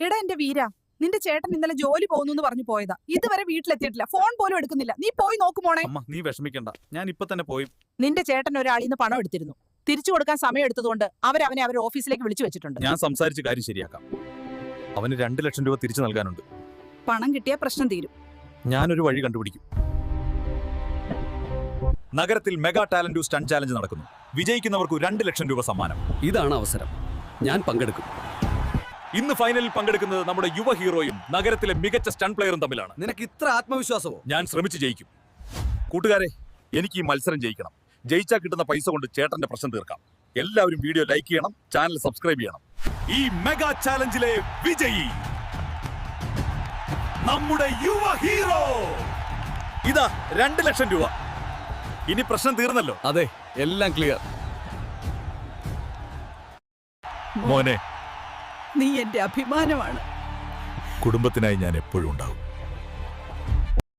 എടാ എന്റെ വീര, നിന്റെ ചേട്ടൻ ഇന്നലെ ജോലി പോകുന്നു പറഞ്ഞു പോയതാ. ഇതുവരെ വീട്ടിലെത്തിയിട്ടില്ല. ഫോൺ പോലും എടുക്കുന്നില്ല. നീ പോയി നോക്കുമോണേ. അമ്മ നീ വിഷമിക്കണ്ട, ഞാൻ ഇപ്പൊ തന്നെ പോയി. നിന്റെ ചേട്ടൻ ഒരാളിന്ന് പണം എടുത്തിരുന്നു. തിരിച്ചു കൊടുക്കാൻ സമയം എടുത്തതുകൊണ്ട് അവനെ അവരുടെ ഓഫീസിലേക്ക് വിളിച്ചു വെച്ചിട്ടുണ്ട്. ഞാൻ സംസാരിച്ച് കാര്യം ശരിയാക്കാം. അവന് 2 ലക്ഷം രൂപ തിരിച്ചു നൽകാനുണ്ട്. പണം കിട്ടിയ പ്രശ്നം തീരും. ഞാനൊരു വഴി കണ്ടുപിടിക്കും. നഗരത്തിൽ മെഗാ ടാലന്റ് സ്റ്റണ്ട് ചാലഞ്ച് നടക്കുന്നു. വിജയിക്കുന്നവർക്ക് 2 ലക്ഷം രൂപ സമ്മാനം. ഇതാണ് അവസരം. ഞാൻ പങ്കെടുക്കും. ഇന്ന് ഫൈനലിൽ പങ്കെടുക്കുന്നത് നമ്മുടെ യുവ ഹീറോയും നഗരത്തിലെ മികച്ച സ്റ്റണ്ട് പ്ലെയറും തമ്മിലാണ്. നിനക്ക് ഇത്ര ആത്മവിശ്വാസമോ? ഞാൻ ശ്രമിച്ചു ജയിക്കും. കൂട്ടുകാരെ, എനിക്ക് ഈ മത്സരം ജയിക്കണം. ജയിച്ചാൽ കിട്ടുന്ന പൈസ കൊണ്ട് ചേട്ടന്റെ പ്രശ്നം തീർക്കാം. എല്ലാവരും വീഡിയോ ലൈക്ക് ചെയ്യണം, ചാനൽ സബ്സ്ക്രൈബ് ചെയ്യണം. ഈ മെഗാ ചാലഞ്ചിലെ വിജയി നമ്മുടെ യുവ ഹീറോ. ഇതാ 2 ലക്ഷം രൂപ. ഇനി പ്രശ്നം തീർന്നല്ലോ. അതെ, എല്ലാം ക്ലിയർ. മോനെ, നീ എന്റെ അഭിമാനമാണ്. കുടുംബത്തിനായി ഞാൻ എപ്പോഴും ഉണ്ടാവും.